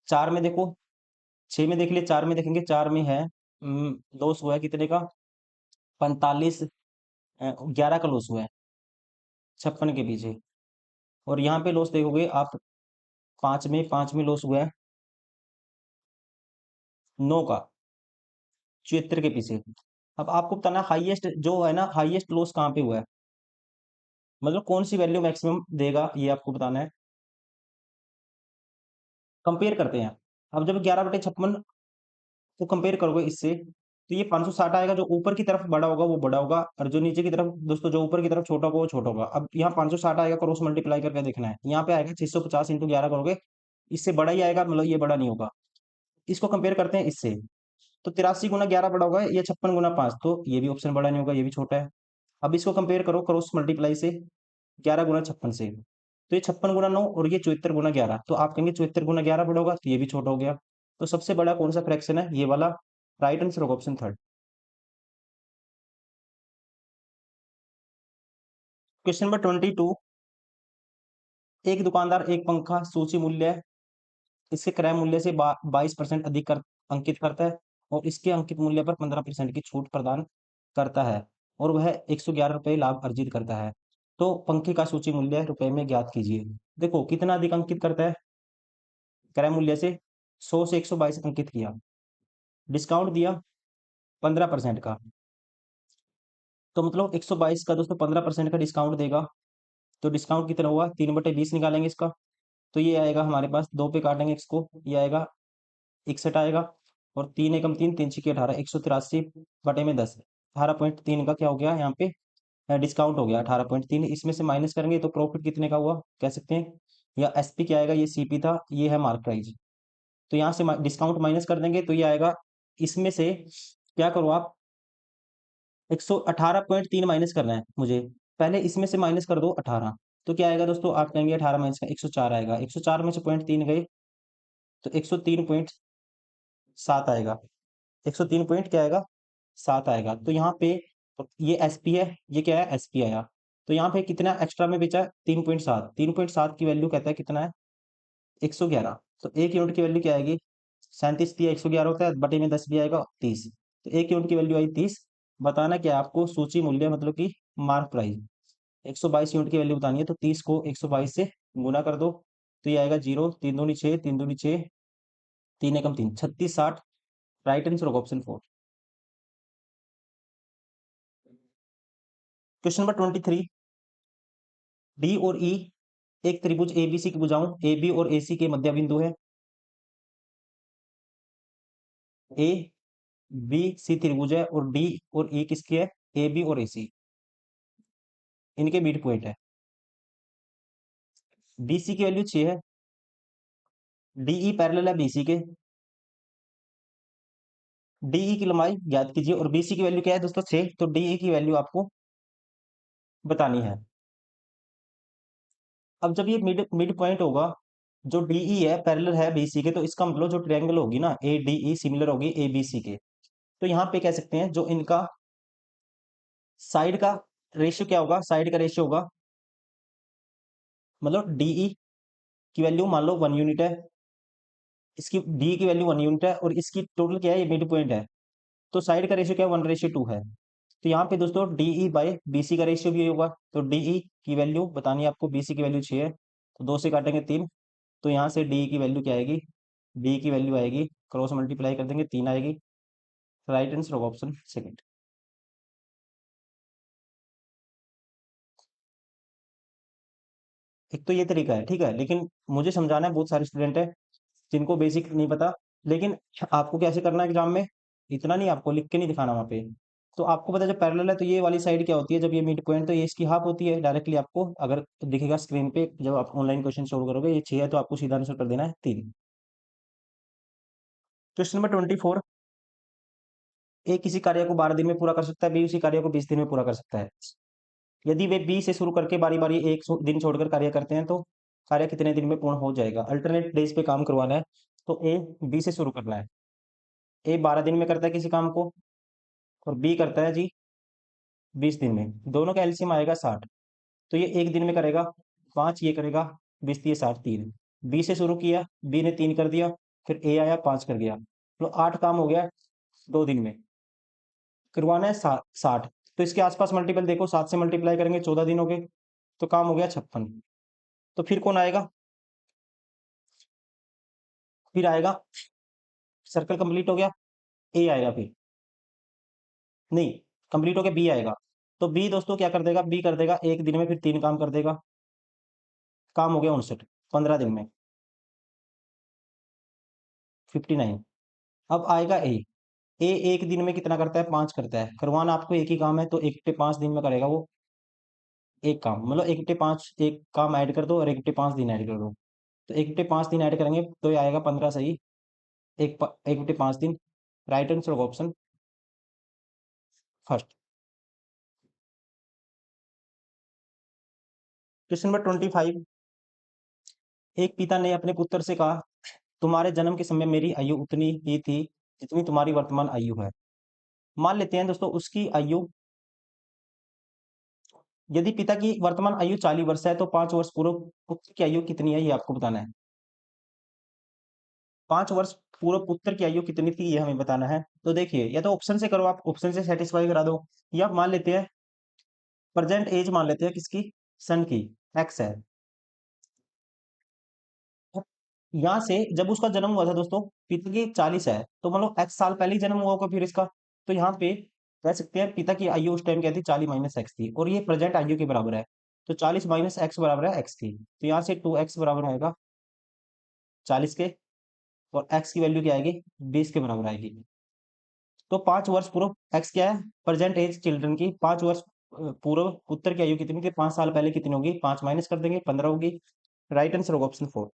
4 में देखो, 6 में देख लिए, 4 में देखेंगे 4 में है लॉस हुआ है कितने का, 45, 11 का लॉस हुआ है 56 के पीछे, और यहाँ पे लॉस देखोगे आप 5 में लॉस हुआ है 9 का 76 के पीछे। अब आपको बताना हाईएस्ट जो है ना, हाईएस्ट लॉस कहाँ पे हुआ है, मतलब कौन सी वैल्यू मैक्सिमम देगा, ये आपको बताना है। कंपेयर करते हैं, अब जब 11/56 को कंपेयर करोगे इससे, तो ये 560 आएगा, जो ऊपर की तरफ बड़ा होगा वो बड़ा होगा, और जो नीचे की तरफ दोस्तों जो ऊपर की तरफ छोटा होगा वो छोटा होगा। अब यहाँ 560 आएगा, क्रॉस मल्टीप्लाई करके देखना है। यहाँ पे आएगा 650 इंटू 11 करोगे, इससे बड़ा ही आएगा, मतलब ये बड़ा नहीं होगा। इसको कंपेयर करते हैं इससे, तो 83 गुना 11 बड़ा होगा, ये 56 गुना 5, तो ये भी ऑप्शन बड़ा नहीं होगा, ये भी छोटा है। अब इसको कंपेयर करो क्रॉस मल्टीप्लाई से 11 गुना 56 से, तो ये 56 गुना 9 और ये 74 गुना 11, तो आप कहेंगे 74 गुना 11 बड़ा होगा, तो ये भी छोटा हो गया। तो सबसे बड़ा कौन सा फ्रैक्शन है, ये वाला। राइट आंसर होगा ऑप्शन थर्ड। Question number 22। एक दुकानदार एक पंखा सूची मूल्य, इसके क्रय मूल्य से 22% अधिक अंकित करता है, और इसके अंकित मूल्य पर 15% की छूट प्रदान करता है, और वह 111 रुपये लाभ अर्जित करता है। तो पंखे का सूची मूल्य रुपए में ज्ञात कीजिए। देखो कितना अधिक अंकित करता है, क्रय मूल्य से 100 से 122 अंकित किया, डिस्काउंट दिया 15% का, तो मतलब 122 का दोस्तों 15% का डिस्काउंट देगा, तो डिस्काउंट कितना हुआ, 3/20 निकालेंगे इसका, तो ये आएगा हमारे पास, 2 पे काटेंगे इसको, ये आएगा 61 आएगा, और 3 एकम 3, 3 छिके 18, 183/10, 18.3 का क्या हो गया यहाँ पे, डिस्काउंट हो गया 18.3। इसमें से माइनस करेंगे तो प्रॉफिट कितने का हुआ कह सकते हैं, या एसपी क्या आएगा, ये सीपी था, ये है मार्क प्राइस। तो यहाँ से डिस्काउंट माइनस कर देंगे तो ये आएगा, इसमें से क्या करो आप, 118.3 माइनस करना है मुझे, पहले इसमें से माइनस कर दो 18, तो क्या आएगा दोस्तों, आप कहेंगे 18 माइनस का 104 आएगा, 104 में से 0.3 गए तो 103.7 आएगा, 103 पॉइंट क्या आएगा, 7 आएगा। तो यहाँ पे ये एसपी है, ये क्या है, एसपी आया, तो यहाँ पे कितना एक्स्ट्रा में बेचा, 3.7, 3.7 की वैल्यू कहता है कितना है, 111। तो एक यूनिट की वैल्यू क्या आएगी, 37 दिया, 111 होता है, बटे में 10 भी आएगा 30, तो एक यूनिट की वैल्यू आई 30। बताना क्या है आपको, सूची मूल्य मतलब कि मार्क प्राइस, 122 यूनिट की वैल्यू बतानी है, तो 30 को 122 से गुना कर दो, तो ये आएगा 0, 3 दूनी 6, 3 दूनी 6, 3 एकम 3, 36 60। राइट आंसर होगा ऑप्शन 4। Question number 23। डी और ई एक त्रिभुज एबीसी की भुजाओं ए बी और ए सी के मध्य बिंदु है। ए बी सी त्रिभुज है, और डी और ई किसकी है, ए बी और ए सी, इनके मिड पॉइंट है। बी सी की वैल्यू 6 है, डीई पैरेलल है बीसी के, डीई की लंबाई ज्ञात कीजिए, और बीसी की वैल्यू क्या है दोस्तों 6, तो डीई की वैल्यू आपको बतानी है। अब जब ये मिड मिड पॉइंट होगा, जो डीई है पैरेलल है बीसी के, तो इसका मतलब जो ट्रायंगल होगी ना ए डीई सिमिलर होगी ए बी सी के, तो यहाँ पे कह सकते हैं जो इनका साइड का रेशियो क्या होगा, साइड का रेशियो होगा, मतलब डीई की वैल्यू मान लो 1 यूनिट है, इसकी डी की वैल्यू 1 यूनिट है, और इसकी टोटल क्या है, ये मिड पॉइंट है, तो साइड का रेशियो क्या है, 1:2 है। तो यहाँ पे दोस्तों डीई बाय बीसी का रेशियो भी होगा, तो डीई की वैल्यू बतानी है आपको, बीसी की वैल्यू 6 है, तो 2 से काटेंगे 3, तो यहाँ से डी की वैल्यू क्या आएगी, डी की वैल्यू आएगी, क्रॉस मल्टीप्लाई कर देंगे 3 आएगी। राइट आंसर होगा ऑप्शन सेकंड। एक तो ये तरीका है, ठीक है, लेकिन मुझे समझाना है, बहुत सारे स्टूडेंट है जिनको बेसिक नहीं पता, लेकिन आपको कैसे करना है एग्जाम में, इतना नहीं, आपको लिख के नहीं दिखाना वहाँ पे। तो आपको पता है जब पैरेलल है तो ये वाली साइड क्या होती है, जब ये मिड पॉइंट, तो ये इसकी हाफ होती है, डायरेक्टली आपको अगर दिखेगा स्क्रीन पे जब आप ऑनलाइन क्वेश्चन सोल्व करोगे, ये 6 है तो आपको सीधा आंसर कर देना है 3। Question number 24। ए किसी कार्य को 12 दिन में पूरा कर सकता है, बी उसी कार्य को 20 दिन में पूरा कर सकता है। यदि वे बी से शुरू करके बारी बारी एक दिन छोड़कर कार्य करते हैं, तो कार्य कितने दिन में पूर्ण हो जाएगा, अल्टरनेट डेज पे काम करवाना है, तो ए बी से शुरू करना है। ए 12 दिन में करता है किसी काम को, और बी करता है जी 20 दिन में, दोनों का एलसीएम आएगा 60, तो ये एक दिन में करेगा 5, ये करेगा 20, ये 60, 3। बी से शुरू किया, बी ने 3 कर दिया, फिर ए आया 5 कर गया, तो 8 काम हो गया 2 दिन में, करवाना है 60, तो इसके आसपास मल्टीपल देखो, 7 से मल्टीप्लाई करेंगे 14 दिन हो गए, तो काम हो गया 56। तो फिर कौन आएगा, फिर आएगा, सर्कल कंप्लीट हो गया, ए आएगा फिर, नहीं, कंप्लीट हो गया, बी आएगा, तो बी दोस्तों क्या कर देगा, बी कर देगा एक दिन में फिर 3 काम कर देगा, काम हो गया 59, 15 दिन में 59। अब आएगा ए, ए एक दिन में कितना करता है? 5 करता है। करवाना आपको एक ही काम है, तो 1 बटे 5 दिन में करेगा वो एक काम, मतलब 1 बटे 5 एक काम ऐड कर दो और 1 बटे 5 दिन ऐड कर दो। तो 1 बटे 5 दिन ऐड करेंगे तो ये आएगा 15 सही। 1 बटे 5 दिन। राइट आंसर होगा ऑप्शन फर्स्ट। Question number 25। एक पिता ने अपने पुत्र से कहा, तुम्हारे जन्म के समय मेरी आयु उतनी ही थी जितनी तुम्हारी वर्तमान आयु है। मान लेते हैं दोस्तों उसकी आयु, यदि पिता की वर्तमान आयु 40 वर्ष है तो 5 वर्ष पूर्व पुत्र की आयु कितनी है ये आपको बताना है। 5 वर्ष पूर्व पुत्र की आयु कितनी थी ये हमें बताना है। तो देखिए, या तो ऑप्शन से करो, आप ऑप्शन से सेटिस्फाई करा दो, या मान लेते हैं प्रेजेंट एज मान लेते हैं किसकी, सन की, एक्स है। यहाँ से जब उसका जन्म हुआ था दोस्तों, पिता की 40 है, तो मतलब एक्स साल पहले ही जन्म हुआ होगा फिर इसका। तो यहाँ पे कह सकते हैं पिता की आयु उस टाइम क्या थी, 40 माइनस एक्स थी, और ये प्रेजेंट आयु के बराबर है। तो 40 माइनस एक्स बराबर है एक्स की, तो यहाँ से 2x बराबर आएगा 40 के, और एक्स की वैल्यू क्या आएगी, 20 के बराबर आएगी। तो 5 वर्ष पूर्व एक्स क्या है, प्रेजेंट एज चिल्ड्रन की 5 वर्ष पूर्व पुत्र की आयु कितनी थी, 5 साल पहले कितनी होगी, 5 माइनस कर देंगे 15 होगी। राइट आंसर होगा ऑप्शन 4।